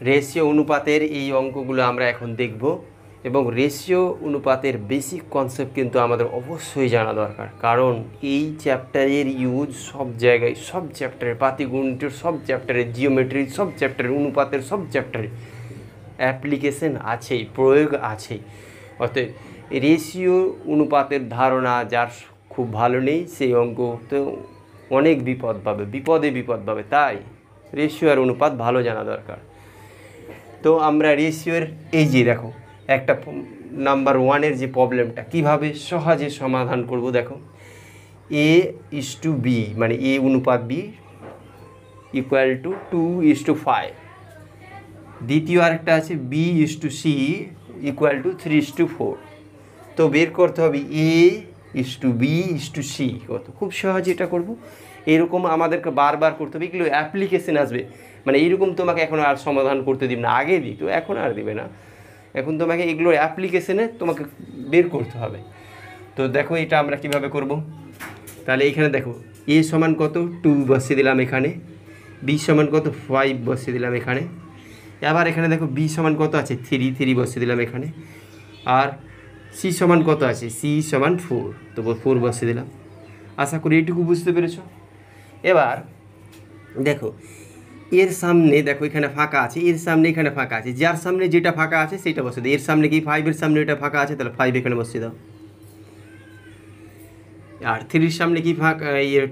Ratio অনুপাতের এই অঙ্কগুলো আমরা এখন দেখব এবং রেশিও অনুপাতের বেসিক কনসেপ্ট কিন্তু আমাদের অবশ্যই জানা দরকার, কারণ এই চ্যাপ্টারের ইউজ সব জায়গায়, সব চ্যাপ্টারে, পাটিগণিতের সব চ্যাপ্টারে, জিওমেট্রির সব চ্যাপ্টারে, অনুপাতের সব চ্যাপ্টারে অ্যাপ্লিকেশন আছেই, প্রয়োগ আছেই। অতএব রেশিও অনুপাতের ধারণা যার খুব ভালো নেই সেই অঙ্ক তো অনেক বিপদ পাবে, বিপদ পাবে। তাই রেশিও আর অনুপাত ভালো জানা দরকার। তো আমরা রেশিওর এই যে দেখো একটা নাম্বার 1-এর যে প্রবলেমটা কীভাবে সহজে সমাধান করব, দেখো A:B মানে A অনুপাত B ইকুয়াল টু 2:5। দ্বিতীয় আরেকটা আছে B:C ইকুয়াল টু 3:4। তো বের করতে হবে A:B:C কত। খুব সহজে এটা করব। এরকম আমাদেরকে বারবার করতে হবে, এগুলো অ্যাপ্লিকেশন আসবে। মানে এইরকম তোমাকে এখন আর সমাধান করতে দিব না, আগে দিই তো এখন আর দিবে না, এখন তোমাকে এগুলো অ্যাপ্লিকেশনে তোমাকে বের করতে হবে। তো দেখো এটা আমরা কিভাবে করব। তাহলে এখানে দেখো A সমান কত 2 বসিয়ে দিলাম, এখানে B সমান কত 5 বসিয়ে দিলাম এখানে। আবার এখানে দেখো B সমান কত আছে 3 বসিয়ে দিলাম এখানে। আর C সমান কত আছে C সমান 4, তো 4 বসিয়ে দিলাম। আশা করি এইটুকু বুঝতে পেরেছো। এবার দেখো এর সামনে দেখো এখানে ফাঁকা আছে, এর সামনে এখানে ফাঁকা আছে, যার সামনে যেটা ফাঁকা আছে সেটা বসিয়ে দাও। এর সামনে কি 5-এর সামনে এটা ফাঁকা আছে, তাহলে 5 এখানে বসিয়ে দাও। আর 3-র সামনে কি ফাঁকা,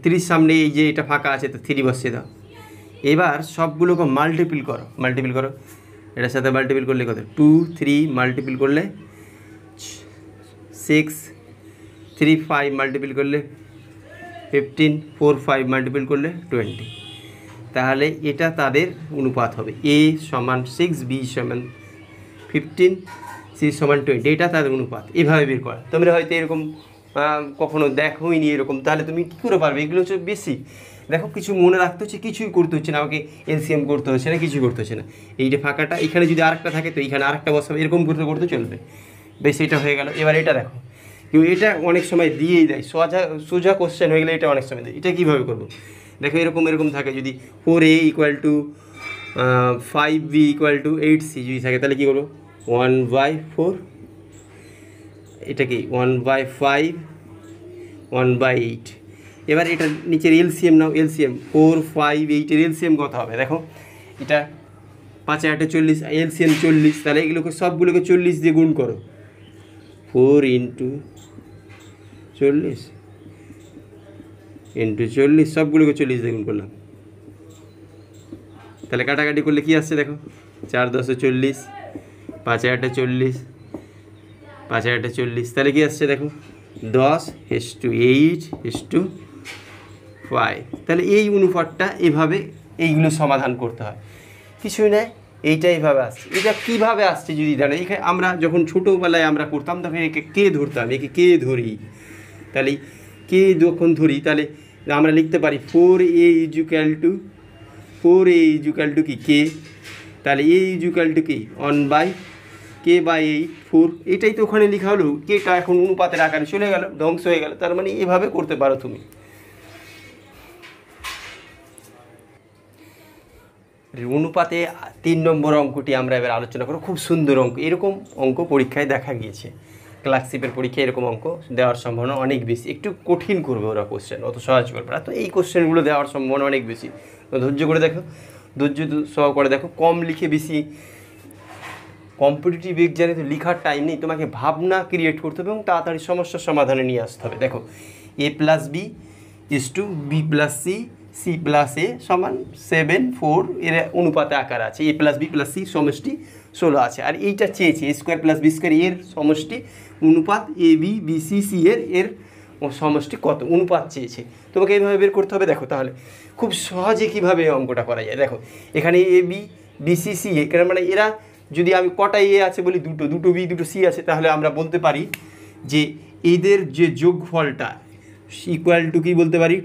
3-র সামনে এই যে এটা ফাঁকা আছে তো 3 বসিয়ে দাও। এবার সবগুলোকে মাল্টিপ্ল করো, এটার সাথে মাল্টিপ্ল করলে কত 2 3 মাল্টিপ্ল করলে 6 3 5 মাল্টিপ্ল করলে 15 4 5 মাল্টিপ্ল করলে 20। তাহলে এটা তাদের অনুপাত হবে A সমান 6 B সমান 15 C সমান 20, এটা তাদের অনুপাত। এভাবে বের করা তোমরা হয়তো এরকম কখনো দেখোইনি এরকম, তাহলে তুমি কী করে পারবে? এগুলো হচ্ছে বেশি দেখো কিছু মনে রাখতে হচ্ছে, কিছুই করতে হচ্ছে না, আমাকে এলসিএম করতে হচ্ছে না, কিছুই করতে হচ্ছে না। এই যে ফাঁকাটা এখানে যদি আরেকটা থাকে তো এইখানে আরেকটা বসাবে, এরকম করতে করতে চলবে, বেশ এটা হয়ে গেল। এবার এটা দেখো কিন্তু এটা অনেক সময় দিয়েই দেয়, সোজা কোশ্চেন হয়ে গেলে এটা অনেক সময় দেয়। এটা কীভাবে করবো দেখো, এরকম থাকে যদি 4A equal to 5B equal to 8C যদি থাকে তাহলে কী করবো 1/4, এটা কি 1/5 1/8। এবার এটা নিচের এলসিএম নাও, এলসিএম 4 5 8-এর এলসিএম কত হবে দেখো, এটা 5 8 40, এলসিএম 40, তাহলে এগুলোকে সবগুলোকে 40 দিয়ে গুণ করো, 4 ইন্টু 40 ইন্টু 40, সবগুলোকে 40 দিয়ে গুণ করলাম। তাহলে কাটাকাটি করলে কী আসছে দেখো 4 10 40, 5 8 40, 5 8 40, তাহলে কী আসছে দেখো 10:8:5। তাহলে এই অনুপাতটা এভাবে এইগুলো সমাধান করতে হয়, কিছুই নয়, এইটা এইভাবে আসছে। এটা কীভাবে আসছে যদি জানো, এখানে আমরা যখন ছোটোবেলায় আমরা করতাম তখন একে কে ধরতাম, একে কে ধরি, তাহলে কে যখন ধরি তাহলে আমরা লিখতে পারি 4A ইজুক্যাল টু কি কে, তাহলে A ইজুক্যাল টু কি 1/k/8 4, এটাই তো ওখানে লেখা হলো, কেটা এখন অনুপাতের আকারে চলে গেল, ধ্বংস হয়ে গেল। তার মানে এভাবে করতে পারো তুমি। অনুপাতে 3 নম্বর অঙ্কটি আমরা এবার আলোচনা করব, খুব সুন্দর অঙ্ক। এরকম অঙ্ক পরীক্ষায় দেখা গিয়েছে, ক্লাসিপের পরীক্ষায় এরকম অঙ্ক দেওয়ার সম্ভাবনা অনেক বেশি। একটু কঠিন করবে ওরা কোশ্চেন, অত সহজ করবে না। তো এই কোশ্চেনগুলো দেওয়ার সম্ভাবনা অনেক বেশি, ধৈর্য করে দেখো, ধৈর্য সহকারে দেখো, কম লিখে বেশি। কম্পিটিটিভ এক্সামে তো লেখার টাইম নেই, তোমাকে ভাবনা ক্রিয়েট করতে হবে এবং তাড়াতাড়ি সমস্যার সমাধানে নিয়ে আসতে হবে। দেখো A+B = B+C C+A সমান 7 4, এর অনুপাতে আকার আছে। A+B+C সমষ্টি 16 আছে, আর এইটা চেয়েছে A² + B² এর সমষ্টি অনুপাত AB BC এর সমষ্টি কত অনুপাত চেয়েছে, তোমাকে এইভাবে বের করতে হবে। দেখো তাহলে খুব সহজে কীভাবে অঙ্কটা করা যায়। দেখো এখানে AB BC এখানে মানে এরা যদি আমি কটা এ আছে বলি দুটো বি দুটো সি আছে, তাহলে আমরা বলতে পারি যে এদের যে যোগফলটা ইকুয়াল টু কী বলতে পারি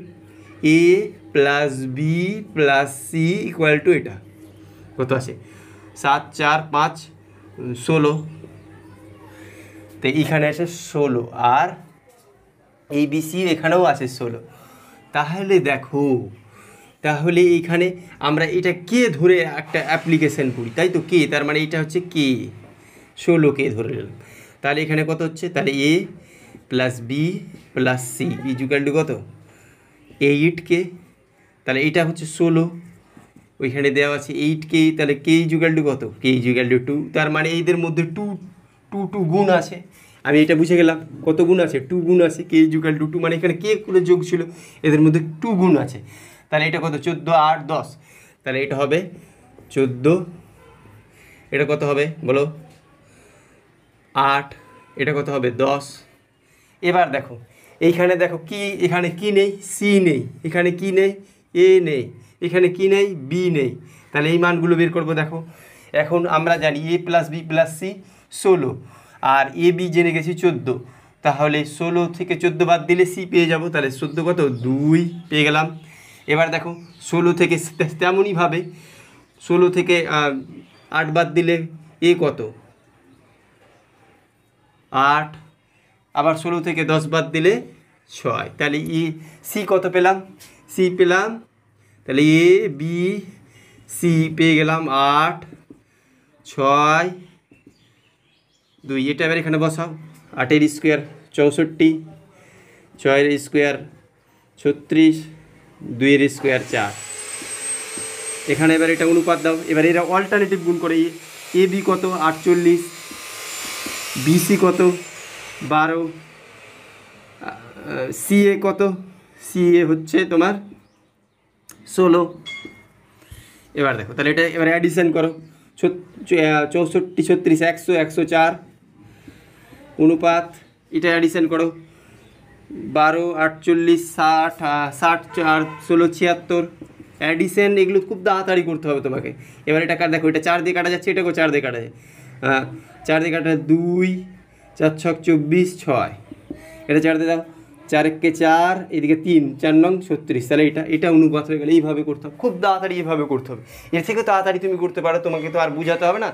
A+B+C ইকুয়াল টু এটা কত আছে 7 4 5 16, তো এইখানে আছে 16 আর ABC এখানেও আছে 16। তাহলে দেখো তাহলে এইখানে আমরা এটা কে ধরে একটা অ্যাপ্লিকেশন করি, তাই তো কে, তার মানে এটা হচ্ছে কে, 16কে ধরে নিলাম। তাহলে এখানে কত হচ্ছে, তাহলে A plus B plus C equal to কত 8কে, তাহলে এটা হচ্ছে 16, ওইখানে দেওয়া আছে 8কে, তাহলে কে ইজুকাল টু কত, কে ইজুকাল টু 2, তার মানে এদের মধ্যে টু টু টু গুণ আছে। আমি এটা বুঝে গেলাম কত গুণ আছে, 2 গুণ আছে, কে ইজুকাল টু 2 মানে এখানে কে করে যোগ ছিল, এদের মধ্যে 2 গুণ আছে। তাহলে এটা কত 14 8 10, তাহলে এটা হবে 14, এটা কত হবে বলো 8, এটা কত হবে 10। এবার দেখো এইখানে দেখো কি, এখানে কি নেই, সি নেই, এখানে কি নেই, এ নেই, এখানে কি নেই, বি নেই, তাহলে এই মানগুলো বের করবো। দেখো এখন আমরা জানি এ plus B plus C 16, R A B জেনে গেছি 14, তাহলে 16 থেকে 14 বাদ দিলে সি পেয়ে যাব, তাহলে 14 কত 2 পেয়ে গেলাম। এবার দেখো 16 থেকে তেমনইভাবে 16 থেকে 8 বাদ দিলে এ কত 8, আবার 16 থেকে 10 বাদ দিলে 6, তাহলে ই সি কত পেলাম, সি পেলাম, তাহলে এ বি সি পেয়ে গেলাম 8 6 2, এটা এবার এখানে বসাও, 8 স্কোয়ার 64, 6 স্কোয়ার 36, 2 স্কোয়ার 4, এখানে এবার এটা অনুপাত দাও। এবার এরা অল্টারনেটিভ গুণ করে, এ বি কত 48, বিসি কত 12, সিএ কত, সিএ হচ্ছে তোমার 16। এবার দেখো তাহলে এটা এবার অ্যাডিশন করো, 64 36 100 104 অনুপাত, এটা অ্যাডিশন করো 12 48 60 60 আর 16 76, অ্যাডিশন এগুলো খুব তাড়াতাড়ি করতে হবে তোমাকে। এবার এটা দেখো এটা 4 দিয়ে কাটা যাচ্ছে, এটাকেও 4 দিয়ে কাটা যায়, 4 দিয়ে কাটা 2 4 6 24 6, এটা 4 দিয়ে দাও, 4 1 4, এদিকে 3 4 নং 36, তাহলে এটা অনুপাত হয়ে গেলে এইভাবে করতে হবে, খুব তাড়াতাড়ি এইভাবে করতে হবে। এর থেকে তাড়াতাড়ি তুমি করতে পারো, তোমাকে তো আর বোঝাতে হবে না,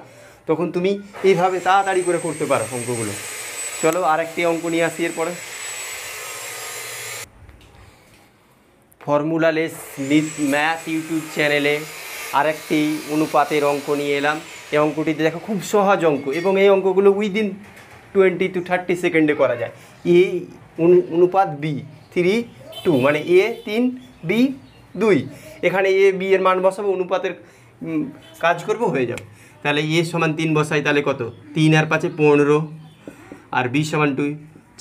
তখন তুমি এইভাবে তাড়াতাড়ি করে করতে পারো অঙ্কগুলো। চলো আরেকটি অঙ্ক নিয়ে আসি এরপরে। ফর্মুলালেস ম্যাথ ইউটিউব চ্যানেলে আরেকটি অনুপাতের অঙ্ক নিয়ে এলাম। এই অঙ্কটিতে দেখো খুব সহজ অঙ্ক, এবং এই অঙ্কগুলো উইদিন 20 to 30 সেকেন্ডে করা যায়। এ অনুপাত বি 3:2, মানে এ 3 বি 2, এখানে এ বি এর মান বসাবো, অনুপাতের কাজ করব, হয়ে যাবে। তাহলে এ সমান 3 বসাই, তাহলে কত 3 আর 5 15, আর বি সমান 2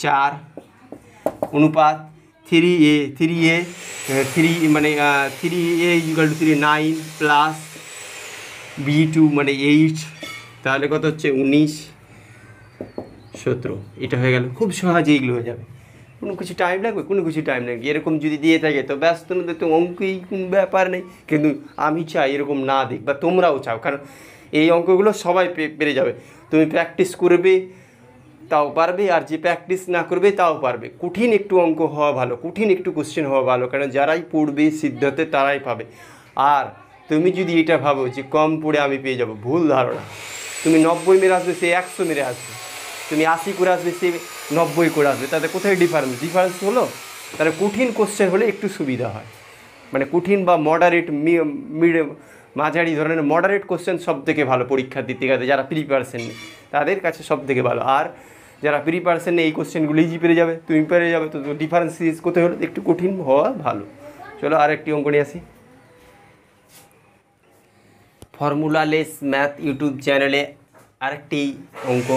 4, অনুপাত 3a 3 মানে 3a equal to 3 9 plus b2 মানে 8, তাহলে কত হচ্ছে 19 17, এটা হয়ে গেল। খুব সহজে এগুলো হয়ে যাবে, কোনো কিছু টাইম লাগবে, কোনো কিছু টাইম লাগবে। এরকম যদি দিয়ে থাকে তো ব্যস্ত না, তো অঙ্কই কোনো ব্যাপার নেই, কিন্তু আমি চাই এরকম না দিক, বা তোমরাও চাও, কারণ এই অঙ্কগুলো সবাই পেরে যাবে। তুমি প্র্যাকটিস করবে তাও পারবে, আর যে প্র্যাকটিস না করবে তাও পারবে। কঠিন একটু অঙ্ক হওয়া ভালো, কঠিন একটু কোশ্চেন হওয়া ভালো, কারণ যারাই পড়বে সিদ্ধান্তে তারাই পাবে। আর তুমি যদি এটা ভাবো যে কম পড়ে আমি পেয়ে যাব, ভুল ধারণা। তুমি 90 মেরে আসবে, সে 100 মেরে আসবে, তুমি 80 করে আসবে, সে 90 করে আসবে, তাতে কোথায় ডিফারেন্স হলো? তাহলে কঠিন কোশ্চেন হলে একটু সুবিধা হয়, মানে কঠিন বা মডারেট মিডিয়াম মাঝারি ধরনের মডারেট কোশ্চেন সব থেকে ভালো পরীক্ষার দিতে গেলে, যারা প্রিপারেশন নেই তাদের কাছে সব থেকে ভালো। আর যারা প্রিপারেশন নেই এই কোশ্চেনগুলো ইজি পেরে যাবে, তুমি পেরে যাবে, তো ডিফারেন্স কোথায় হলো, একটু কঠিন হওয়া ভালো। চলো আরেকটি অঙ্ক নিয়ে আসি। ফর্মুলালেস ম্যাথ ইউটিউব চ্যানেলে আরেকটি অঙ্ক।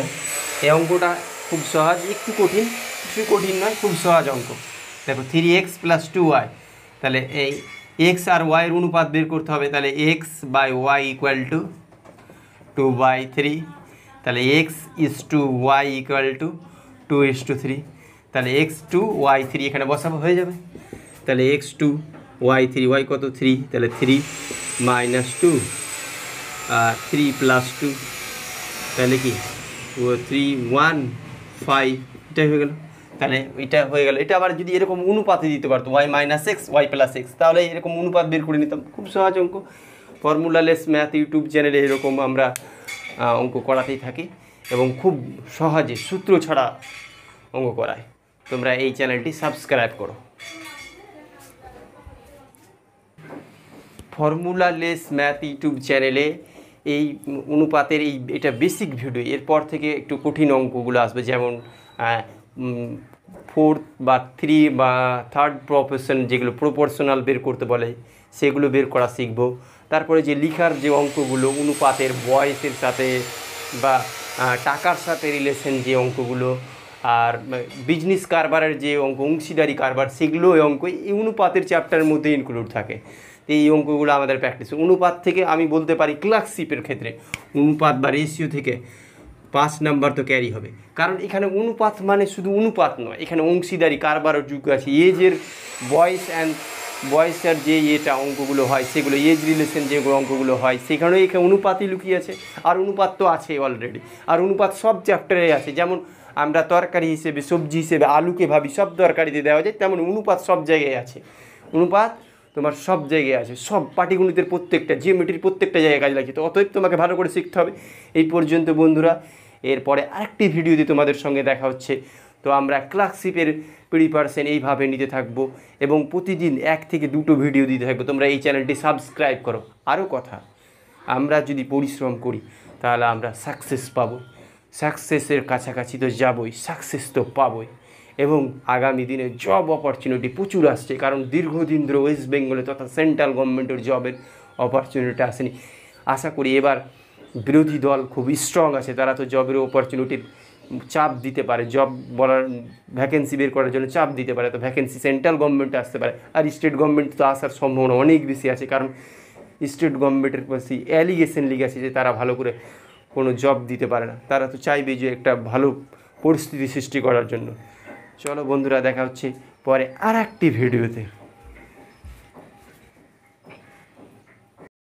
এই অঙ্কটা খুব সহজ, একটু কঠিন, কিছু কঠিন নয়, খুব সহজ অঙ্ক। দেখো 3x + 2y, তাহলে এই x আর y এর অনুপাত বের করতে হবে। তাহলে x/y = 2/3, তাহলে x = y = 2:3, তাহলে x2y3 এখানে বসাবো, হয়ে যাবে। তাহলে x2y3, y কত 3, তাহলে 3 - 2 আর 3 + 2, তাহলে কি 3 1 5, এটাই হয়ে গেল। তাহলে এটা হয়ে গেল। এটা আবার যদি এরকম অনুপাতে দিতে পারতো y - x y + x, তাহলে এরকম অনুপাত বের করে নিতাম। খুব সহজ অঙ্ক। ফর্মুলালেস ম্যাথ ইউটিউব চ্যানেলে এরকম আমরা অঙ্ক করাতেই থাকি, এবং খুব সহজে সূত্র ছাড়া অঙ্ক করায়। তোমরা এই চ্যানেলটি সাবস্ক্রাইব করো। ফর্মুলালেস ম্যাথ ইউটিউব চ্যানেলে এই অনুপাতের এটা বেসিক ভিডিও। এরপর থেকে একটু কঠিন অঙ্কগুলো আসবে, যেমন ফোর্থ বা 3 বা থার্ড প্রপোর্শন, যেগুলো প্রপোর্শনাল বের করতে বলে সেগুলো বের করা শিখব। তারপরে যে লিখার যে অঙ্কগুলো অনুপাতের বয়সের সাথে বা টাকার সাথে রিলেশন যে অঙ্কগুলো, আর বিজনেস কারবারের যে অঙ্ক, অংশীদারি কারবার, সেগুলো এই অঙ্ক এই অনুপাতের চ্যাপ্টারের মধ্যে ইনক্লুড থাকে। এই অঙ্কগুলো আমাদের প্র্যাকটিস। অনুপাত থেকে আমি বলতে পারি ক্লার্কশিপের ক্ষেত্রে অনুপাত বা রেশিও থেকে 5 নাম্বার তো ক্যারি হবে, কারণ এখানে অনুপাত মানে শুধু অনুপাত নয়, এখানে অংশীদারি কারবারও যুগ আছে, এজের বয়সের যে অঙ্কগুলো হয় সেগুলো, এজ রিলেশন যেগুলো অঙ্কগুলো হয় সেখানেও এখানে অনুপাতই লুকিয়ে আছে। আর অনুপাত তো আছে অলরেডি, আর অনুপাত সব চ্যাপ্টারে আছে। যেমন আমরা তরকারি হিসেবে, সবজি হিসেবে আলুকে ভাবি, সব তরকারিতে দেওয়া যায়, তেমন অনুপাত সব জায়গায় আছে। অনুপাত তোমার সব জায়গায় আছে, সব পাটিগণিতের প্রত্যেকটা, জিওমেট্রির প্রত্যেকটা জায়গায় কাজে লাগছে। তো অতএব তোমাকে ভালো করে শিখতে হবে। এই পর্যন্ত বন্ধুরা, এরপরে আরেকটি ভিডিওতে তোমাদের সঙ্গে দেখা হচ্ছে। তো আমরা ক্লার্কশিপের প্রিপারেশন এইভাবে নিতে থাকবো এবং প্রতিদিন 1 থেকে 2টো ভিডিও দিতে থাকবো। তোমরা এই চ্যানেলটি সাবস্ক্রাইব করো। আরও কথা, আমরা যদি পরিশ্রম করি তাহলে আমরা সাকসেস পাবো, সাকসেসের কাছাকাছি তো যাবই, সাকসেস তো পাবোই। এবং আগামী দিনে জব অপরচুনিটি প্রচুর আসছে, কারণ দীর্ঘদিন ধরে ওয়েস্ট বেঙ্গলে তথা সেন্ট্রাল গভর্নমেন্টের জবের অপরচুনিটি আসেনি। আশা করি এবার বিরোধী দল খুব স্ট্রং আছে, তারা তো জবের অপরচুনিটির চাপ দিতে পারে, জব বলার ভ্যাকেন্সি বের করার জন্য চাপ দিতে পারে। তো ভ্যাকেন্সি সেন্ট্রাল গভর্নমেন্টে আসতে পারে, আর স্টেট গভর্নমেন্ট তো আসার সম্ভাবনা অনেক বেশি আছে, কারণ স্টেট গভর্নমেন্টের পাশে অ্যালিগেশন লিগ আছে যে তারা ভালো করে কোনো জব দিতে পারে না। তারা তো চাইবে যে একটা ভালো পরিস্থিতি সৃষ্টি করার জন্য। চলো বন্ধুরা, দেখা হচ্ছে পরে আর একটি ভিডিওতে।